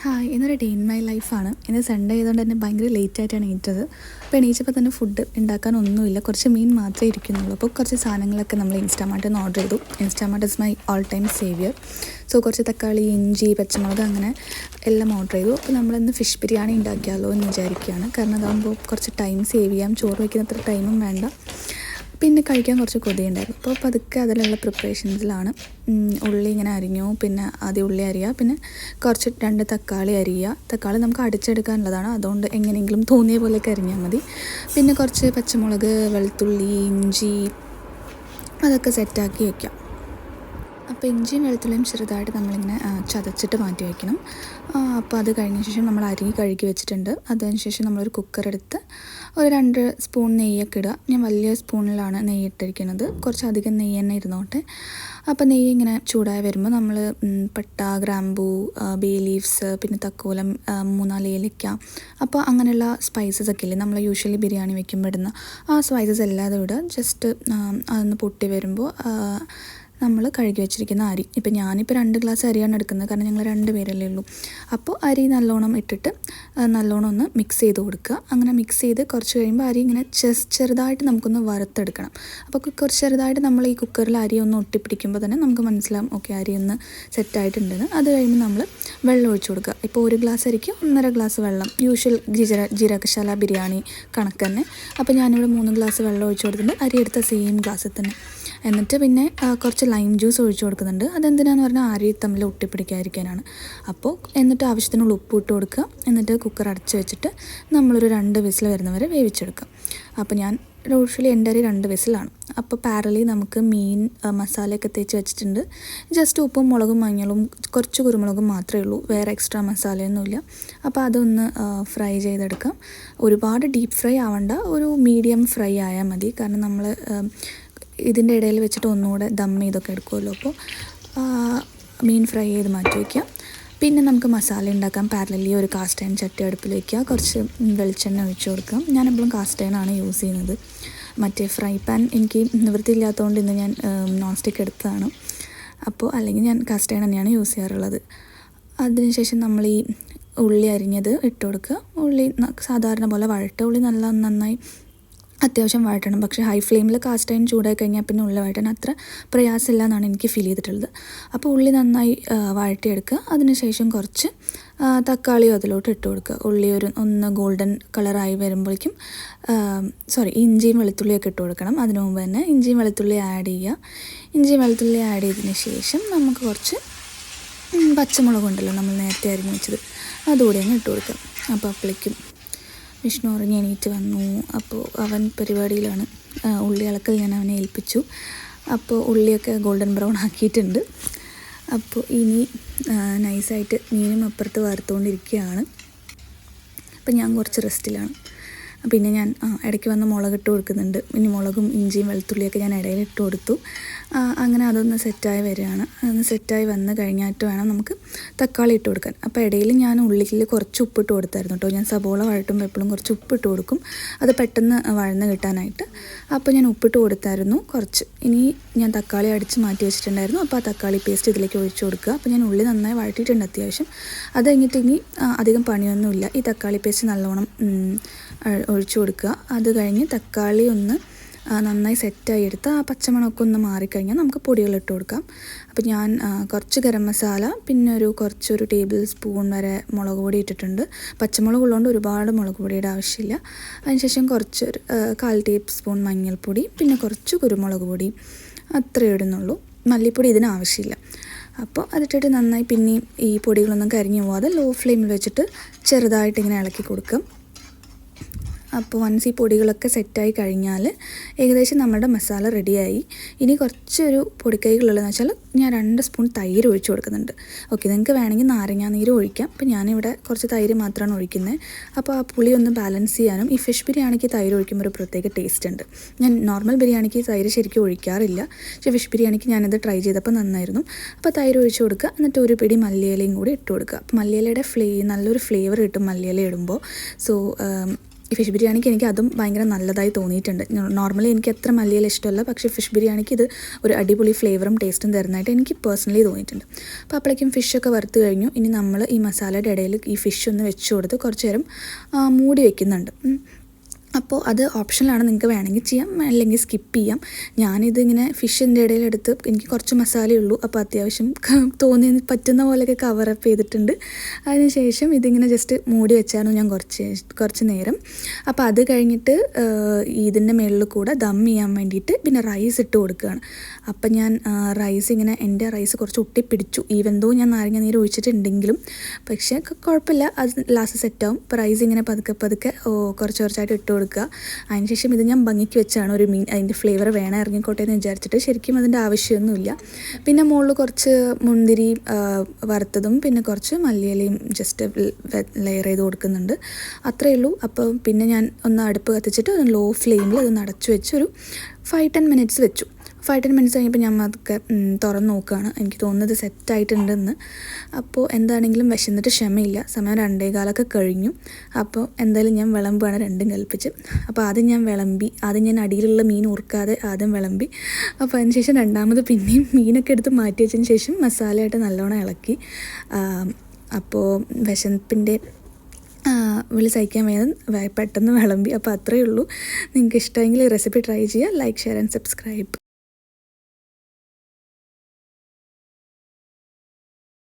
Hi, ഇന്നൊരു day in my ലൈഫാണ്. ഇന്ന് സൺഡേ ആയതുകൊണ്ട് തന്നെ ഭയങ്കര ലേറ്റായിട്ടാണ് എണീറ്റത്. അപ്പോൾ എണീച്ചപ്പോൾ തന്നെ ഫുഡ് ഉണ്ടാക്കാനൊന്നുമില്ല, കുറച്ച് മീൻ മാത്രമേ ഇരിക്കുന്നുള്ളൂ. അപ്പോൾ കുറച്ച് സാധനങ്ങളൊക്കെ നമ്മൾ ഇൻസ്റ്റാമാർട്ടിൽ നിന്ന് ഓർഡർ ചെയ്തു. Instamart is my all time saviour. So കുറച്ച് തക്കാളി, ഇഞ്ചി, പച്ചമുളക് അങ്ങനെ എല്ലാം ഓർഡർ ചെയ്തു. അപ്പോൾ നമ്മളിന്ന് ഫിഷ് ബിരിയാണി ഉണ്ടാക്കിയാലോ എന്ന് വിചാരിക്കുകയാണ്. കാരണം അതാകുമ്പോൾ കുറച്ച് ടൈം സേവ് ചെയ്യാം, ചോറ് വയ്ക്കുന്നത്ര ടൈമും വേണ്ട, പിന്നെ കഴിക്കാൻ കുറച്ച് കൊതിയുണ്ടായിരുന്നു. അപ്പോൾ പതുക്കെ അതിലുള്ള പ്രിപ്പറേഷൻസിലാണ്. ഉള്ളി ഇങ്ങനെ അരിഞ്ഞു, പിന്നെ ആദ്യം ഉള്ളി അരിയുക, പിന്നെ കുറച്ച് 2 തക്കാളി അരിയുക. തക്കാളി നമുക്ക് അടിച്ചെടുക്കാനുള്ളതാണ്, അതുകൊണ്ട് എങ്ങനെയെങ്കിലും തോന്നിയ പോലെയൊക്കെ അരിഞ്ഞാൽ മതി. പിന്നെ കുറച്ച് പച്ചമുളക്, വെളുത്തുള്ളി, ഇഞ്ചി അതൊക്കെ സെറ്റാക്കി വയ്ക്കാം. അപ്പോൾ ഇഞ്ചിയും വെളുത്തുള്ളിയും ചെറുതായിട്ട് നമ്മളിങ്ങനെ ചതച്ചിട്ട് മാറ്റി വയ്ക്കണം. അപ്പോൾ അത് കഴിഞ്ഞ ശേഷം നമ്മൾ അരി കഴുകി വെച്ചിട്ടുണ്ട്. അതിന് ശേഷം നമ്മളൊരു കുക്കറെടുത്ത് ഒരു 2 സ്പൂൺ നെയ്യൊക്കെ ഇടുക. ഞാൻ വലിയ സ്പൂണിലാണ് നെയ്യ് ഇട്ടിരിക്കുന്നത്, കുറച്ചധികം നെയ്യ് തന്നെ ഇരുന്നോട്ടെ. അപ്പോൾ നെയ്യ് ഇങ്ങനെ ചൂടായി വരുമ്പോൾ നമ്മൾ പട്ട, ഗ്രാമ്പൂ, ബേ ലീവ്സ്, പിന്നെ തക്കോലം, 3-4 ഏലക്ക, അപ്പോൾ അങ്ങനെയുള്ള സ്പൈസസ് ഒക്കെ ഇല്ലേ നമ്മൾ യൂഷ്വലി ബിരിയാണി വെക്കുമ്പോൾ ഇടുന്ന ആ സ്പൈസസ് എല്ലാം ഇടുക. ജസ്റ്റ് അതൊന്ന് പൊട്ടി വരുമ്പോൾ നമ്മൾ കഴുകി വെച്ചിരിക്കുന്ന അരി, ഇപ്പോൾ ഞാനിപ്പോൾ 2 ഗ്ലാസ് അരിയാണ് എടുക്കുന്നത്, കാരണം ഞങ്ങൾ 2 പേരല്ലേ ഉള്ളൂ. അപ്പോൾ അരി നല്ലോണം ഇട്ടിട്ട് നല്ലോണം ഒന്ന് മിക്സ് ചെയ്ത് കൊടുക്കുക. അങ്ങനെ മിക്സ് ചെയ്ത് കുറച്ച് കഴിയുമ്പോൾ അരി ഇങ്ങനെ ചെറുതായിട്ട് നമുക്കൊന്ന് വറുത്തെടുക്കണം. അപ്പോൾ കുറച്ച് ചെറുതായിട്ട് നമ്മൾ ഈ കുക്കറിൽ അരി ഒന്ന് ഒട്ടിപ്പിടിക്കുമ്പോൾ തന്നെ നമുക്ക് മനസ്സിലാവും ഓക്കെ അരി ഒന്ന് സെറ്റായിട്ടുണ്ടെന്ന്. അത് കഴിയുമ്പോൾ നമ്മൾ വെള്ളം ഒഴിച്ച് കൊടുക്കുക. ഇപ്പോൾ 1 ഗ്ലാസ് അരിക്ക് 1.5 ഗ്ലാസ് വെള്ളം, യൂഷ്വൽ ജീരകശാല ബിരിയാണി കണക്ക് തന്നെ. അപ്പോൾ ഞാനിവിടെ 3 ഗ്ലാസ് വെള്ളം ഒഴിച്ച് കൊടുത്തിട്ടുണ്ട്, അരി എടുത്ത സെയിം ഗ്ലാസ്സിൽ തന്നെ. എന്നിട്ട് പിന്നെ കുറച്ച് ലൈം ജ്യൂസ് ഒഴിച്ച് കൊടുക്കുന്നുണ്ട്. അതെന്തിനാന്ന് പറഞ്ഞാൽ അരി തമ്മിൽ ഒട്ടിപ്പിടിക്കാതിരിക്കാനാണ്. അപ്പോൾ എന്നിട്ട് ആവശ്യത്തിനുള്ള ഉപ്പ് ഇട്ട് കൊടുക്കുക. എന്നിട്ട് കുക്കർ അടച്ച് വെച്ചിട്ട് നമ്മളൊരു 2 വിസിൽ വരുന്നവരെ വേവിച്ചെടുക്കാം. അപ്പോൾ ഞാൻ യൂഷ്വലി എൻ്റെ അരി 2 വിസിലാണ്. അപ്പോൾ പാരലി നമുക്ക് മീൻ മസാലയൊക്കെ തേച്ച് വെച്ചിട്ടുണ്ട്. ജസ്റ്റ് ഉപ്പും മുളകും മഞ്ഞളും കുറച്ച് കുരുമുളകും മാത്രമേ ഉള്ളൂ, വേറെ എക്സ്ട്രാ മസാലയൊന്നുമില്ല. അപ്പോൾ അതൊന്ന് ഫ്രൈ ചെയ്തെടുക്കാം. ഒരുപാട് ഡീപ്പ് ഫ്രൈ ആവണ്ട, ഒരു മീഡിയം ഫ്രൈ ആയാൽ മതി. കാരണം നമ്മൾ ഇതിൻ്റെ ഇടയിൽ വെച്ചിട്ട് ഒന്നുകൂടെ ദം ചെയ്തൊക്കെ എടുക്കുമല്ലോ. അപ്പോൾ മീൻ ഫ്രൈ ചെയ്ത് മാറ്റി വയ്ക്കുക. പിന്നെ നമുക്ക് മസാല ഉണ്ടാക്കാം. പാരലലി ഒരു കാസ്റ്റ് അയൺ ചട്ടി അടുപ്പിൽ വയ്ക്കുക, കുറച്ച് വെളിച്ചെണ്ണ ഒഴിച്ച് കൊടുക്കാം. ഞാനെപ്പോഴും കാസ്റ്റ് അയണാണ് യൂസ് ചെയ്യുന്നത്. മറ്റേ ഫ്രൈ പാൻ എനിക്ക് നിവൃത്തിയില്ലാത്തതുകൊണ്ട് ഇന്ന് ഞാൻ നോൺ സ്റ്റിക്ക് എടുത്തതാണ്. അപ്പോൾ അല്ലെങ്കിൽ ഞാൻ കാസ്റ്റ് അയൺ തന്നെയാണ് യൂസ് ചെയ്യാറുള്ളത്. അതിനുശേഷം നമ്മൾ ഈ ഉള്ളി അരിഞ്ഞത് ഇട്ട് കൊടുക്കുക. ഉള്ളി സാധാരണ പോലെ വഴട്ടുക. ഉള്ളി നന്നായി അത്യാവശ്യം വഴറ്റണം. പക്ഷേ ഹൈ ഫ്ലെയിമിൽ കാസ്റ്റ് അയൺ ചൂടായി കഴിഞ്ഞാൽ പിന്നെ ഉള്ളി വഴറ്റാൻ അത്ര പ്രയാസമില്ല എന്നാണ് എനിക്ക് ഫീൽ ചെയ്തിട്ടുള്ളത്. അപ്പോൾ ഉള്ളി നന്നായി വഴറ്റിയെടുക്കുക. അതിനുശേഷം കുറച്ച് തക്കാളിയും അതിലോട്ട് ഇട്ട് കൊടുക്കുക. ഉള്ളി ഒന്ന് ഗോൾഡൻ കളറായി വരുമ്പോഴേക്കും ഇഞ്ചിയും വെളുത്തുള്ളിയൊക്കെ ഇട്ട് കൊടുക്കണം. അതിനു മുമ്പ് തന്നെ ഇഞ്ചിയും വെളുത്തുള്ളി ആഡ് ചെയ്യുക. ഇഞ്ചിയും വെളുത്തുള്ളി ആഡ് ചെയ്തതിന് ശേഷം നമുക്ക് കുറച്ച് പച്ചമുളകുണ്ടല്ലോ നമ്മൾ നേരത്തെ അരിഞ്ഞ് വെച്ചത്, അതുകൂടി അങ്ങ് ഇട്ട് കൊടുക്കാം. അപ്പോൾ അപ്പോഴേക്കും വിഷ്ണു ഉറങ്ങി എണീറ്റ് വന്നു. അപ്പോൾ അവൻ പരിപാടിയിലാണ്. ഉള്ളി ഇളക്കൽ ഞാൻ അവനെ ഏൽപ്പിച്ചു. അപ്പോൾ ഉള്ളിയൊക്കെ ഗോൾഡൻ ബ്രൗൺ ആക്കിയിട്ടുണ്ട്. അപ്പോൾ ഇനി നൈസായിട്ട് മീനും അപ്പുറത്ത് വറുത്തുകൊണ്ടിരിക്കുകയാണ്. അപ്പോൾ ഞാൻ കുറച്ച് റെസ്റ്റിലാണ്. പിന്നെ ഞാൻ ഇടയ്ക്ക് വന്ന് മുളകിട്ട് കൊടുക്കുന്നുണ്ട്. ഇനി മുളകും ഇഞ്ചിയും വെളുത്തുള്ളിയൊക്കെ ഞാൻ ഇടയിൽ ഇട്ട് കൊടുത്തു. അങ്ങനെ അതൊന്ന് സെറ്റായി വരികയാണ്. അതൊന്ന് സെറ്റായി വന്ന് കഴിഞ്ഞിട്ട് വേണം നമുക്ക് തക്കാളി ഇട്ട് കൊടുക്കാൻ. അപ്പോൾ ഇടയിൽ ഞാൻ ഉള്ളിൽ കുറച്ച് ഉപ്പിട്ട് കൊടുത്തായിരുന്നു കേട്ടോ. ഞാൻ സബോള വഴട്ടുമ്പോൾ എപ്പോഴും കുറച്ച് ഉപ്പിട്ട് കൊടുക്കും, അത് പെട്ടെന്ന് വഴന്ന് കിട്ടാനായിട്ട്. അപ്പോൾ ഞാൻ ഉപ്പിട്ട് കൊടുത്തായിരുന്നു കുറച്ച്. ഇനി ഞാൻ തക്കാളി അടിച്ച് മാറ്റി വെച്ചിട്ടുണ്ടായിരുന്നു. അപ്പോൾ ആ തക്കാളി പേസ്റ്റ് ഇതിലേക്ക് ഒഴിച്ച് കൊടുക്കുക. അപ്പോൾ ഞാൻ ഉള്ളി നന്നായി വഴറ്റിയിട്ടുണ്ട് അത്യാവശ്യം. അത് കഴിഞ്ഞിട്ട് ഇനി അധികം പണിയൊന്നുമില്ല. ഈ തക്കാളി പേസ്റ്റ് നല്ലോണം ഒഴിച്ചു കൊടുക്കുക. അത് കഴിഞ്ഞ് തക്കാളി ഒന്ന് നന്നായി സെറ്റായി എടുത്ത് ആ പച്ചമണമൊക്കെ ഒന്ന് മാറിക്കഴിഞ്ഞാൽ നമുക്ക് പൊടികളിട്ട് കൊടുക്കാം. അപ്പോൾ ഞാൻ കുറച്ച് ഗരം മസാല, പിന്നെ കുറച്ചൊരു ടേബിൾ സ്പൂൺ വരെ മുളക് പൊടി ഇട്ടിട്ടുണ്ട്. പച്ചമുളക് ഉള്ളതുകൊണ്ട് ഒരുപാട് മുളക് പൊടിയുടെ ആവശ്യമില്ല. അതിനുശേഷം കുറച്ചൊരു 1/4 ടീസ്പൂൺ മഞ്ഞൾപ്പൊടി, പിന്നെ കുറച്ച് കുരുമുളക് പൊടി, അത്രയേ ഇടുന്നുള്ളൂ. മല്ലിപ്പൊടി ഇതിന് ആവശ്യമില്ല. അപ്പോൾ അതിട്ടിട്ട് നന്നായി പിന്നെയും ഈ പൊടികളൊന്നും കരിഞ്ഞു പോകാതെ ലോ ഫ്ലെയിമിൽ വെച്ചിട്ട് ചെറുതായിട്ട് ഇങ്ങനെ ഇളക്കി കൊടുക്കും. അപ്പോൾ വൺസ് ഈ പൊടികളൊക്കെ സെറ്റായി കഴിഞ്ഞാൽ ഏകദേശം നമ്മുടെ മസാല റെഡിയായി. ഇനി കുറച്ചൊരു പൊടിക്കൈകളുള്ളതെന്ന് വെച്ചാൽ ഞാൻ 2 സ്പൂൺ തൈര് ഒഴിച്ച് കൊടുക്കുന്നുണ്ട്. ഓക്കെ, നിങ്ങൾക്ക് വേണമെങ്കിൽ നാരങ്ങാ നീര് ഒഴിക്കാം. അപ്പോൾ ഞാനിവിടെ കുറച്ച് തൈര് മാത്രമാണ് ഒഴിക്കുന്നത്. അപ്പോൾ ആ പുളി ഒന്ന് ബാലൻസ് ചെയ്യാനും ഈ ഫിഷ് ബിരിയാണിക്ക് തൈര് ഒഴിക്കുമ്പോൾ ഒരു പ്രത്യേക ടേസ്റ്റ് ഉണ്ട്. ഞാൻ നോർമൽ ബിരിയാണിക്ക് തൈര് ശരിക്കും ഒഴിക്കാറില്ല, പക്ഷേ ഫിഷ് ബിരിയാണിക്ക് ഞാനിത് ട്രൈ ചെയ്തപ്പോൾ നന്നായിരുന്നു. അപ്പോൾ തൈര് ഒഴിച്ച് കൊടുക്കുക. എന്നിട്ട് ഒരു പിടി മല്ലിയിലയും കൂടി ഇട്ട് കൊടുക്കുക. അപ്പോൾ മല്ലിയിലയുടെ നല്ലൊരു ഫ്ലേവർ കിട്ടും മല്ലിയില ഇടുമ്പോൾ. സോ ഈ ഫിഷ് ബിരിയാണിക്ക് എനിക്ക് അതും ഭയങ്കര നല്ലതായി തോന്നിയിട്ടുണ്ട്. നോർമലി എനിക്ക് അത്ര മല്ലിയില ഇഷ്ടമല്ല, പക്ഷേ ഫിഷ് ബിരിയാണിക്ക് ഇത് ഒരു അടിപൊളി ഫ്ലേവറും ടേസ്റ്റും തരുന്നതായിട്ട് എനിക്ക് പേഴ്സണലി തോന്നിയിട്ടുണ്ട്. അപ്പോൾ അപ്പോഴേക്കും ഫിഷൊക്കെ വറുത്ത് കഴിഞ്ഞു. ഇനി നമ്മൾ ഈ മസാലയുടെ ഇടയിൽ ഈ ഫിഷ് ഒന്ന് വെച്ച് കൊടുത്ത് കുറച്ച് നേരം മൂടി വയ്ക്കുന്നുണ്ട്. അപ്പോൾ അത് ഓപ്ഷനിലാണ്, നിങ്ങൾക്ക് വേണമെങ്കിൽ ചെയ്യാം, അല്ലെങ്കിൽ സ്കിപ്പ് ചെയ്യാം. ഞാനിതിങ്ങനെ ഫിഷിൻ്റെ ഇടയിലെടുത്ത് എനിക്ക് കുറച്ച് മസാലയേ ഉള്ളൂ, അപ്പോൾ അത്യാവശ്യം പറ്റുന്ന പോലെയൊക്കെ കവറപ്പ് ചെയ്തിട്ടുണ്ട്. അതിനുശേഷം ഇതിങ്ങനെ ജസ്റ്റ് മൂടി വെച്ചായിരുന്നു ഞാൻ കുറച്ച് നേരം. അപ്പോൾ അത് കഴിഞ്ഞിട്ട് ഇതിൻ്റെ മുകളിൽ കൂടെ ദം ചെയ്യാൻ വേണ്ടിയിട്ട് പിന്നെ റൈസ് ഇട്ട് കൊടുക്കുകയാണ്. അപ്പം ഞാൻ റൈസ് ഇങ്ങനെ, എൻ്റെ റൈസ് കുറച്ച് ഒട്ടിപ്പിടിച്ചു, ഈവൻ ദോ ഞാൻ നാരങ്ങ നീര് ഒഴിച്ചിട്ടുണ്ടെങ്കിലും. പക്ഷേ കുഴപ്പമില്ല, അത് ലാസ്റ്റ് സെറ്റാവും. അപ്പോൾ റൈസ് ഇങ്ങനെ പതുക്കെ കുറച്ചായിട്ട് ഇട്ട് കൊടുക്കുക. അതിനുശേഷം ഇത് ഞാൻ ഭംഗിക്ക് വെച്ചാണ് ഒരു മീൻ, അതിൻ്റെ ഫ്ലേവർ വേണം ഇറങ്ങിക്കോട്ടെ എന്ന് വിചാരിച്ചിട്ട്. ശരിക്കും അതിൻ്റെ ആവശ്യമൊന്നുമില്ല. പിന്നെ മുകളിൽ കുറച്ച് മുന്തിരി വറുത്തതും പിന്നെ കുറച്ച് മല്ലിയിലയും ജസ്റ്റ് ലെയർ ചെയ്ത് കൊടുക്കുന്നുണ്ട്, അത്രയേ ഉള്ളൂ. അപ്പോൾ പിന്നെ ഞാൻ ഒന്ന് അടുപ്പ് കത്തിച്ചിട്ട് ലോ ഫ്ലെയിമിൽ അത് അടച്ചു വെച്ച് ഒരു 5-10 മിനിറ്റ്സ് വെച്ചു. 5-10 മിനിറ്റ്സ് കഴിഞ്ഞപ്പോൾ ഞാൻ അതൊക്കെ തുറന്ന് നോക്കുകയാണ്. എനിക്ക് തോന്നുന്നത് സെറ്റായിട്ടുണ്ടെന്ന്. അപ്പോൾ എന്താണെങ്കിലും വിശന്നിട്ട് ക്ഷമയില്ല. സമയം 2:15 കഴിഞ്ഞു. അപ്പോൾ എന്തായാലും ഞാൻ വിളമ്പുകയാണ്, രണ്ടും കൽപ്പിച്ച്. അപ്പോൾ ആദ്യം ഞാൻ അടിയിലുള്ള മീൻ ഉറുക്കാതെ ആദ്യം വിളമ്പി. അപ്പോൾ അതിന് ശേഷം രണ്ടാമത് പിന്നെയും മീനൊക്കെ എടുത്ത് മാറ്റി വെച്ചതിന് ശേഷം മസാലയായിട്ട് നല്ലോണം ഇളക്കി. അപ്പോൾ വിശപ്പിൻ്റെ വിളി സഹിക്കാൻ പെട്ടെന്ന് വിളമ്പി. അപ്പോൾ അത്രയേ ഉള്ളൂ. നിങ്ങൾക്ക് ഇഷ്ടമെങ്കിൽ ഈ റെസിപ്പി ട്രൈ ചെയ്യുക. Like, share and subscribe.